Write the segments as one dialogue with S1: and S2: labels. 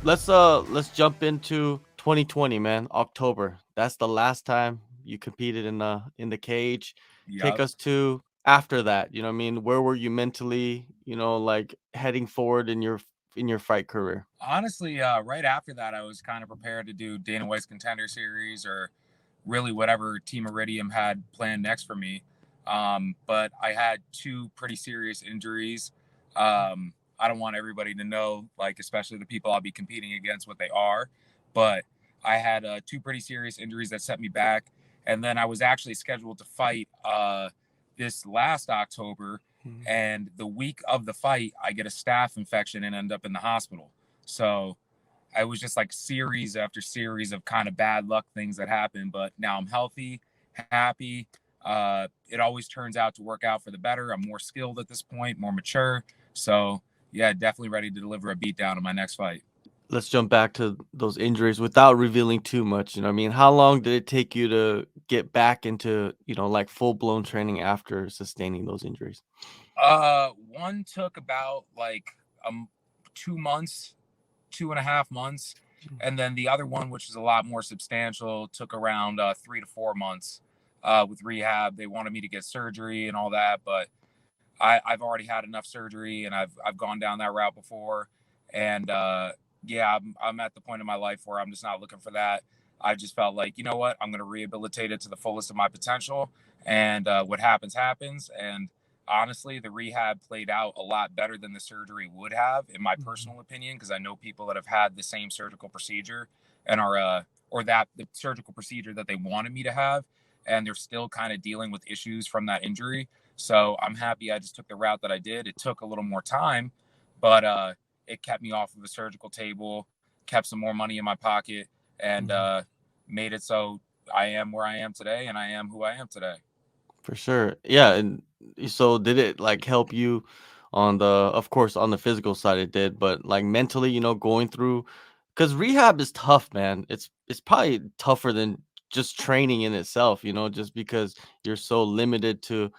S1: let's jump into 2020, man. October. That's the last time you competed in the cage. Take
S2: Yep.
S1: us to after that. You know what I mean? Where were you mentally, like heading forward in your fight career?
S2: Honestly, right after that, I was kind of prepared to do Dana White's Contender Series or really whatever Team Iridium had planned next for me. But I had two pretty serious injuries. I don't want everybody to know, like, especially the people I'll be competing against, what they are. But I had two pretty serious injuries that set me back. And then I was actually scheduled to fight this last October.
S1: Mhm.
S2: And the week of the fight, I get a staph infection and end up in the hospital. So I was just like series after series of kind of bad luck things that happen. But now I'm healthy, happy. It always turns out to work out for the better. I'm more skilled at this point, more mature. So yeah, definitely ready to deliver a beatdown in my next fight.
S1: Let's jump back to those injuries without revealing too much. You know what I mean? How long did it take you to get back into, like full-blown training after sustaining those injuries?
S2: One took about like 2 months, 2.5 months, and then the other one, which is a lot more substantial, took around 3 to 4 months with rehab. They wanted me to get surgery and all that, but I've already had enough surgery and I've gone down that route before. And yeah, I'm at the point in my life where I'm just not looking for that. I just felt like, you know what, I'm going to rehabilitate it to the fullest of my potential. And what happens, happens. And honestly, the rehab played out a lot better than the surgery would have, in my
S1: Mhm.
S2: personal opinion, because I know people that have had the same surgical procedure and are, or that the surgical procedure that they wanted me to have, and they're still kind of dealing with issues from that injury. So I'm happy I just took the route that I did. It took a little more time, but it kept me off of the surgical table, kept some more money in my pocket, and
S1: Mhm.
S2: made it so I am where I am today, and I am who I am today.
S1: For sure. Yeah, and so did it like help you on the of course on the physical side it did, but like mentally, going through cuz rehab is tough, man. It's probably tougher than just training in itself, just because you're so limited to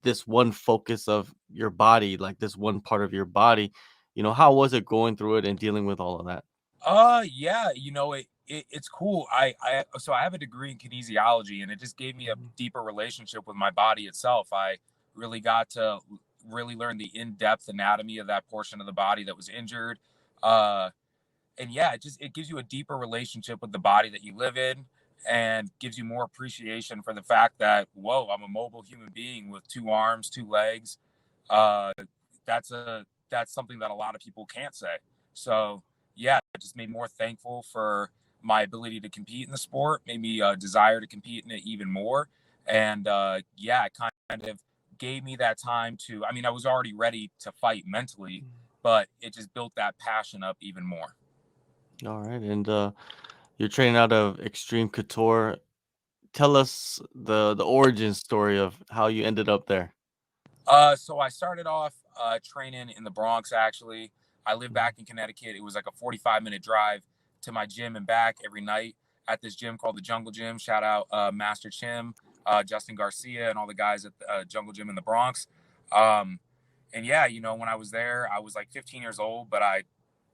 S1: this one focus of your body, like this one part of your body. How was it going through it and dealing with all of that?
S2: Yeah, it's cool. So I have a degree in kinesiology, and it just gave me a
S1: Mhm.
S2: deeper relationship with my body itself. I really got to really learn the in-depth anatomy of that portion of the body that was injured. Uh, and yeah, it gives you a deeper relationship with the body that you live in, and gives you more appreciation for the fact that, whoa, I'm a mobile human being with two arms, two legs. Uh, that's something that a lot of people can't say. So yeah, it just made me more thankful for my ability to compete in the sport, made me desire to compete in it even more. And yeah, it kind of gave me that time to, I mean, I was already ready to fight mentally, but it just built that passion up even more.
S1: All right. And you're training out of Extreme Couture. Tell us the origin story of how you ended up there.
S2: So I started off training in the Bronx. Actually, I live
S1: Mhm.
S2: back in Connecticut. It was like a 45-minute drive to my gym and back every night at this gym called the Jungle Gym. Shout out Master Chim, Justin Garcia, and all the guys at the Jungle Gym in the Bronx. Um, and yeah, when I was there, I was like 15 years old, but I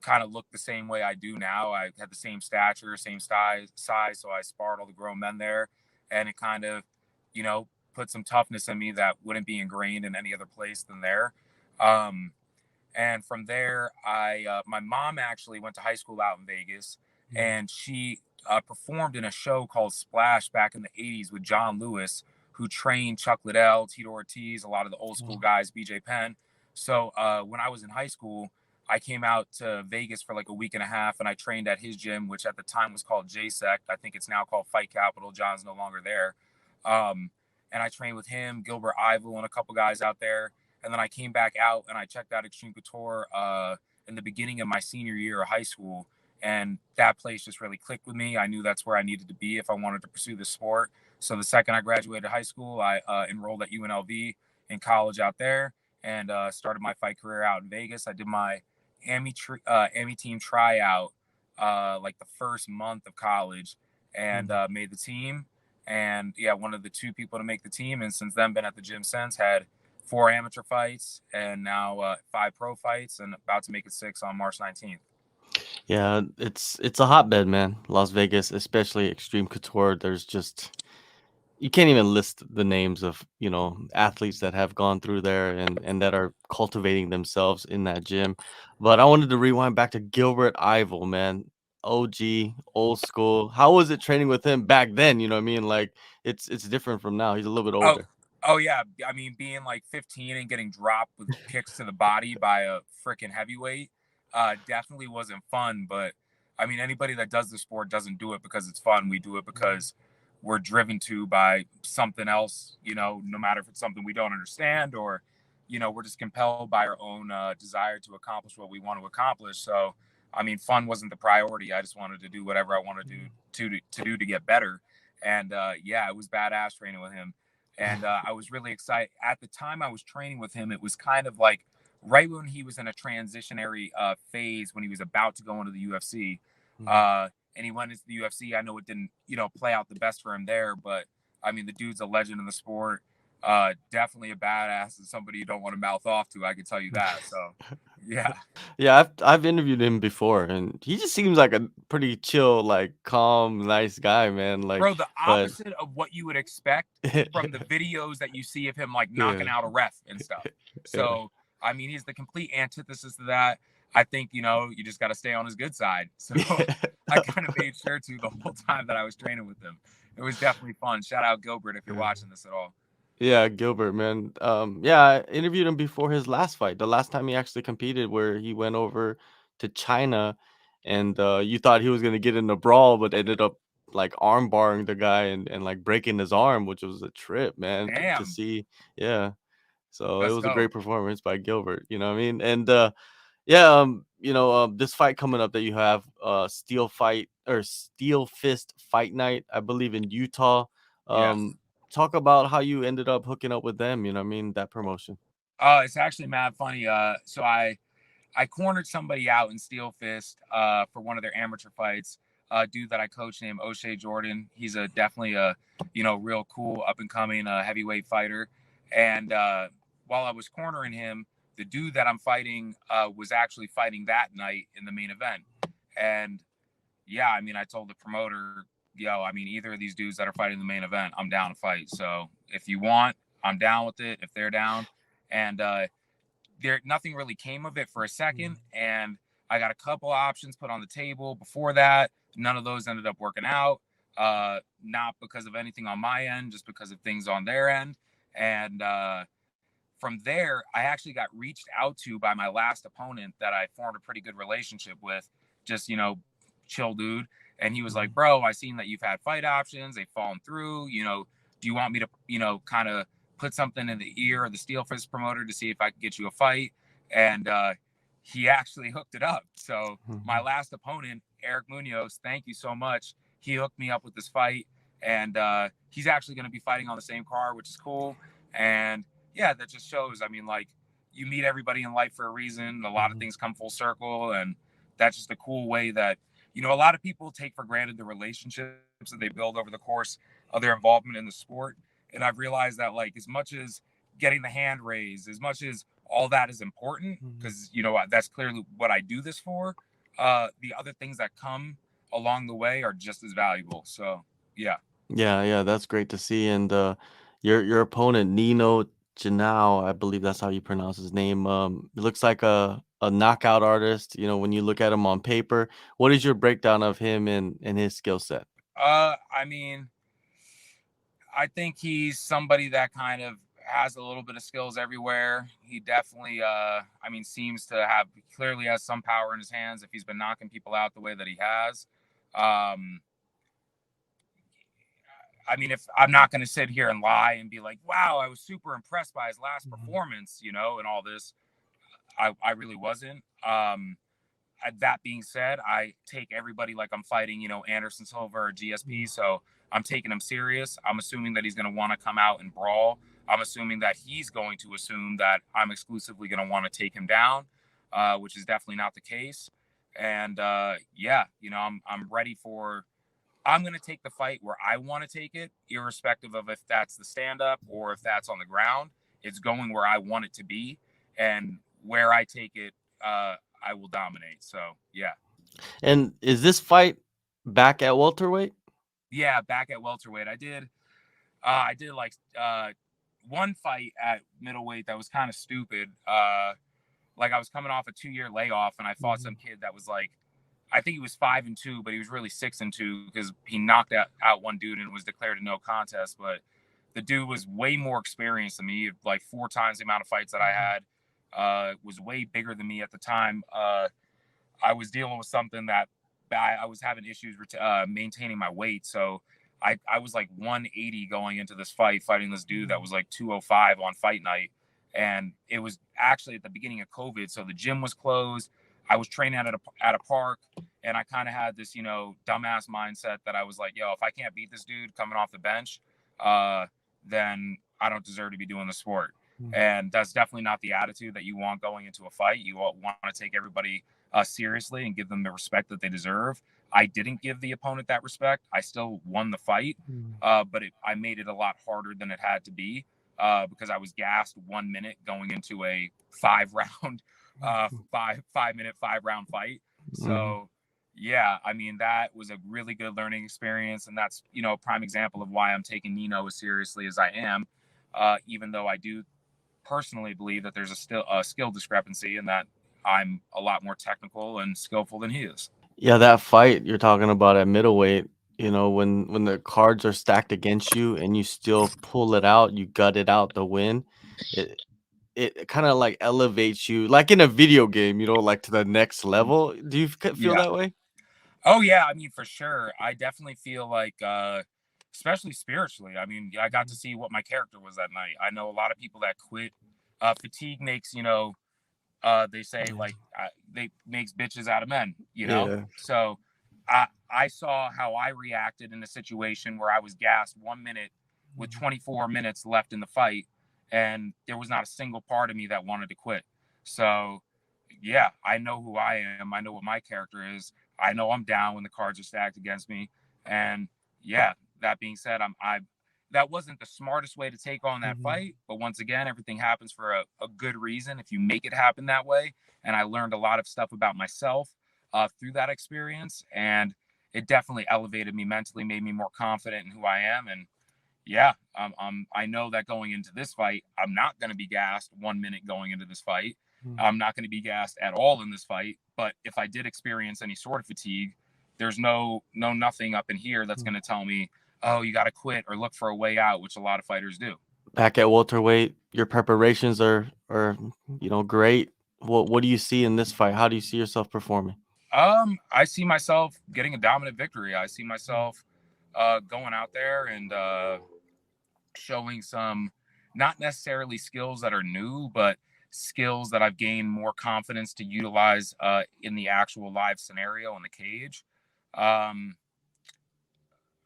S2: kind of looked the same way I do now. I had the same stature, same size, so I sparred all the grown men there, and it kind of, you know, put some toughness in me that wouldn't be ingrained in any other place than there. Um, and from there, my mom actually went to high school out in Vegas,
S1: Mhm.
S2: and she performed in a show called Splash back in the '80s with John Lewis, who trained Chuck Liddell, Tito Ortiz, a lot of the old school
S1: Oh.
S2: guys, BJ Penn. So when I was in high school, I came out to Vegas for like a week and a half, and I trained at his gym, which at the time was called JSEC. I think it's now called Fight Capital. John's no longer there. Um, and I trained with him, Gilbert Ivel, and a couple guys out there. And then I came back out and I checked out Extreme Couture in the beginning of my senior year of high school. And that place just really clicked with me. I knew that's where I needed to be if I wanted to pursue the sport. So the second I graduated high school, I enrolled at UNLV in college out there, and started my fight career out in Vegas. I did my AMI team tryout like the first month of college, and
S1: Mhm.
S2: made the team. And yeah, one of the two people to make the team. And since then, been at the gym since. Had 4 amateur fights, and now 5 pro fights, and about to make it 6 on March 19th.
S1: Yeah, it's a hotbed, man. Las Vegas, especially Extreme Couture. There's just you can't even list the names of, athletes that have gone through there and that are cultivating themselves in that gym. But I wanted to rewind back to Gilbert Ivel, man. OG, old school. How was it training with him back then? You know what I mean? Like it's different from now. He's a little bit
S2: Oh,
S1: older.
S2: oh yeah. I mean, being like 15 and getting dropped with kicks to the body by a freaking heavyweight, definitely wasn't fun. But I mean, anybody that does the sport doesn't do it because it's fun. We do it because we're driven to by something else. No matter if it's something we don't understand or, we're just compelled by our own desire to accomplish what we want to accomplish. So, I mean, fun wasn't the priority. I just wanted to do whatever I wanted to do to get better. And yeah, it was badass training with him. And I was really excited. At the time I was training with him, it was kind of like right when he was in a transitionary phase when he was about to go into the UFC. And he went into the UFC. I know it didn't, play out the best for him there, but I mean, the dude's a legend in the sport. Definitely a badass and somebody you don't want to mouth off to. I can tell you that. So, yeah.
S1: Yeah, I've interviewed him before, and he just seems like a pretty chill, like calm, nice guy, man. Like,
S2: Bro, the
S1: but
S2: opposite of what you would expect from the videos that you see of him like
S1: yeah,
S2: knocking out a ref and stuff.
S1: yeah.
S2: So, I mean, he's the complete antithesis to that. I think, you just got to stay on his good side. So, I kind of made sure to the whole time that I was training with him. It was definitely fun. Shout out Gilbert if you're
S1: Yeah.
S2: watching this at all.
S1: Yeah, Gilbert, man. Yeah, I interviewed him before his last fight. The last time he actually competed, where he went over to China, and you thought he was gonna get in a brawl, but ended up like arm barring the guy and like breaking his arm, which was a trip, man. To
S2: Damn.
S1: see, yeah. So it
S2: Let's
S1: was a
S2: go.
S1: great performance by Gilbert. You know what I mean? And yeah, this fight coming up that you have, Steel Fist Fight Night, I believe in Utah.
S2: Yes.
S1: Um, talk about how you ended up hooking up with them. You know what I mean? That promotion.
S2: It's actually mad funny. So I cornered somebody out in Steel Fist for one of their amateur fights. A dude that I coach named O'Shea Jordan. He's definitely a real cool up and coming heavyweight fighter. And while I was cornering him, the dude that I'm fighting was actually fighting that night in the main event. And yeah, I mean, I told the promoter, yo, I mean, either of these dudes that are fighting the main event, I'm down to fight. So if you want, I'm down with it. If they're down, and there nothing really came of it for a second, and I got a couple options put on the table before that. None of those ended up working out, not because of anything on my end, just because of things on their end. And from there I actually got reached out to by my last opponent that I formed a pretty good relationship with, just chill dude. And he was like, bro, I seen that you've had fight options, they've fallen through, do you want me to kind of put something in the ear of the Steel Fist promoter to see if I could get you a fight? And he actually hooked it up. So my last opponent, Eric Munoz, thank you so much. He hooked me up with this fight, and he's actually going to be fighting on the same card, which is cool. And yeah, that just shows. I mean, like, you meet everybody in life for a reason. A lot of things come full circle, and that's just a cool way that a lot of people take for granted the relationships that they build over the course of their involvement in the sport. And I've realized that, like, as much as getting the hand raised, as much as all that is important, because that's clearly what I do this for, the other things that come along the way are just as valuable. So yeah.
S1: Yeah, yeah, that's great to see. And your opponent Nino Genao, I believe that's how you pronounce his name. He looks like a knockout artist. You know, when you look at him on paper, what is your breakdown of him and his skill set?
S2: I mean, I think he's somebody that kind of has a little bit of skills everywhere. He definitely, I mean, seems to have clearly has some power in his hands if he's been knocking people out the way that he has. Um, I mean, if I'm not going to sit here and lie and be like, wow, I was super impressed by his last performance, and all this, I really wasn't. That being said, I take everybody like I'm fighting, Anderson Silva or GSP. So I'm taking him serious. I'm assuming that he's going to want to come out and brawl. I'm assuming that he's going to assume that I'm exclusively going to want to take him down, which is definitely not the case. And yeah, I'm ready for. I'm going to take the fight where I want to take it, irrespective of if that's the stand up or if that's on the ground. It's going where I want it to be, and where I take it, I will dominate. So yeah.
S1: And is this fight back at welterweight?
S2: Yeah, back at welterweight. I did like one fight at middleweight that was kind of stupid. Like I was coming off a 2-year layoff and I fought some
S1: Mhm.
S2: kid that was like, I think he was 5-2, but he was really 6-2 because he knocked out one dude and it was declared a no contest. But the dude was way more experienced than me, like 4 times the amount of fights that I had. Was way bigger than me at the time. I was dealing with something that I was having issues maintaining my weight. So I was like 180 going into this fight, fighting this dude that was like 205 on fight night. And it was actually at the beginning of COVID. So the gym was closed. I was training at a park, and I kind of had this, dumbass mindset that I was like, yo, if I can't beat this dude coming off the bench, uh, then I don't deserve to be doing the sport.
S1: Mhm.
S2: And that's definitely not the attitude that you want going into a fight. You want to take everybody seriously and give them the respect that they deserve. I didn't give the opponent that respect. I still won the fight,
S1: Mhm.
S2: but I made it a lot harder than it had to be because I was gassed 1 minute going into a 5 round,
S1: Mhm.
S2: 5 minute, 5 round fight.
S1: Mhm.
S2: So yeah, I mean that was a really good learning experience, and that's a prime example of why I'm taking Nino as seriously as I am, even though I do personally believe that there's a skill discrepancy and that I'm a lot more technical and skillful than he is.
S1: Yeah, that fight you're talking about at middleweight, when the cards are stacked against you and you still pull it out, you gut it out the win, it it kinda, like, elevates you like in a video game, like, to the next level. Do you feel
S2: Yeah.
S1: that way?
S2: Oh yeah, I mean for sure. I definitely feel like especially spiritually. I mean, I got to see what my character was that night. I know a lot of people that quit. Fatigue makes, they say
S1: Yeah.
S2: like they makes bitches out of men.
S1: Yeah.
S2: So I saw how I reacted in a situation where I was gassed 1 minute with
S1: Mhm.
S2: 24 minutes left in the fight, and there was not a single part of me that wanted to quit. So yeah, I know who I am. I know what my character is. I know I'm down when the cards are stacked against me. And yeah, that being said, I that wasn't the smartest way to take on that
S1: Mhm.
S2: fight. But once again, everything happens for a good reason if you make it happen that way. And I learned a lot of stuff about myself through that experience. And it definitely elevated me mentally, made me more confident in who I am. And yeah, I know that going into this fight, I'm not going to be gassed 1 minute going into this fight.
S1: Mhm.
S2: I'm not going to be gassed at all in this fight. But if I did experience any sort of fatigue, there's no nothing up in here that's
S1: Mhm.
S2: going to tell me, oh, you got to quit or look for a way out, which a lot of fighters do.
S1: Back at welterweight, your preparations are, great. What do you see in this fight? How do you see yourself performing?
S2: I see myself getting a dominant victory. I see
S1: Mhm.
S2: myself going out there and showing some not necessarily skills that are new, but skills that I've gained more confidence to utilize in the actual live scenario in the cage. Um,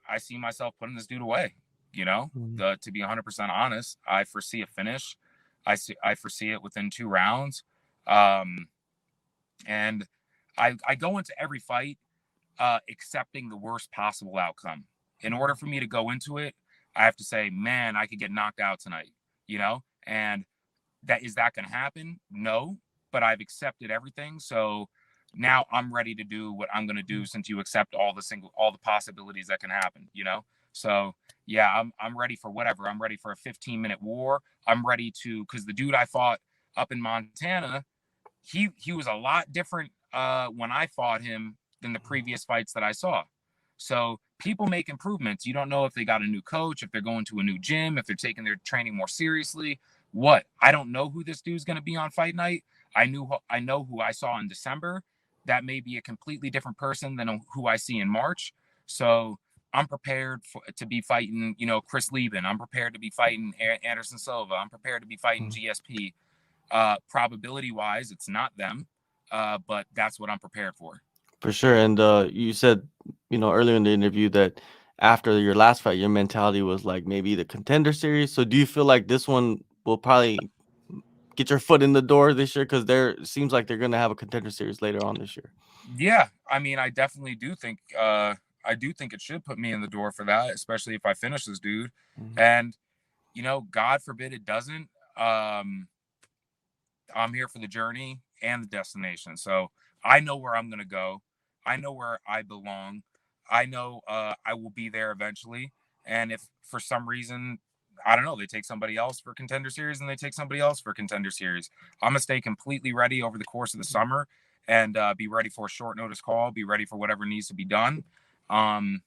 S2: I see myself putting this dude away.
S1: Mhm.
S2: To be 100% honest, I foresee a finish. I foresee it within 2 rounds, um, and I go into every fight accepting the worst possible outcome. In order for me to go into it, I have to say, man, I could get knocked out tonight. And that going to happen? No, but I've accepted everything. So now I'm ready to do what I'm going to do since you accept all the possibilities that can happen. So yeah, I'm ready for whatever. I'm ready for a 15-minute war. I'm ready to cuz the dude I fought up in Montana, he was a lot different when I fought him than the previous fights that I saw. So people make improvements. You don't know if they got a new coach, if they're going to a new gym, if they're taking their training more seriously. What? I don't know who this dude's going to be on fight night. I know who I saw in December. That may be a completely different person than who I see in March. So I'm prepared to be fighting, Chris Lieben. I'm prepared to be fighting Anderson Silva. I'm prepared to be fighting
S1: Mhm.
S2: GSP. Probability wise, it's not them, but that's what I'm prepared for.
S1: For sure. And you said, earlier in the interview that after your last fight, your mentality was like maybe the contender series. So do you feel like this one will probably get your foot in the door this year? Because there seems like they're gonna have a contender series later on this year.
S2: Yeah, I mean, I definitely do think I do think it should put me in the door for that, especially if I finish this dude.
S1: Mhm.
S2: And God forbid it doesn't. Um, I'm here for the journey and the destination, so I know where I'm gonna go. I know where I belong. I know I will be there eventually. And if for some reason, I don't know, they take somebody else for Contender Series and they take somebody else for Contender Series, I'm going to stay completely ready over the course of the summer and be ready for a short notice call, be ready for whatever needs to be done. Um,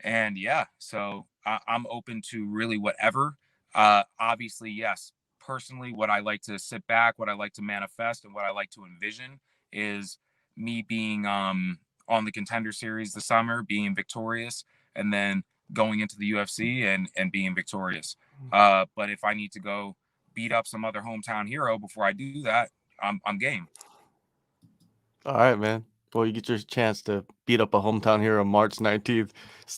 S2: and yeah, so I'm open to really whatever. Obviously, yes, personally, what I like to sit back, what I like to manifest, and what I like to envision is me being on the Contender Series this summer, being victorious, and then going into the UFC and being victorious. But if I need to go beat up some other hometown hero before I do that, I'm game.
S1: All right, man. Well, you get your chance to beat up a hometown hero March 19th,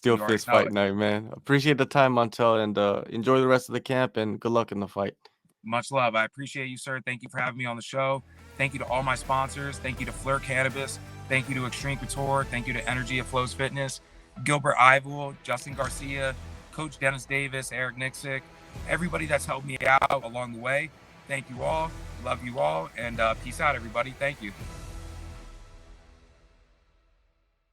S2: You already
S1: Steelfist
S2: know
S1: Fight
S2: it.
S1: Night, man. Appreciate the time, Montel, and enjoy the rest of the camp and good luck in the fight.
S2: Much love. I appreciate you, sir. Thank you for having me on the show. Thank you to all my sponsors. Thank you to Flirt Cannabis. Thank you to Extreme Couture. Thank you to Energy of Flows Fitness, Gilbert Ivell, Justin Garcia, Coach Dennis Davis, Eric Nixick, everybody that's helped me out along the way. Thank you all. Love you all. And peace out, everybody. Thank you.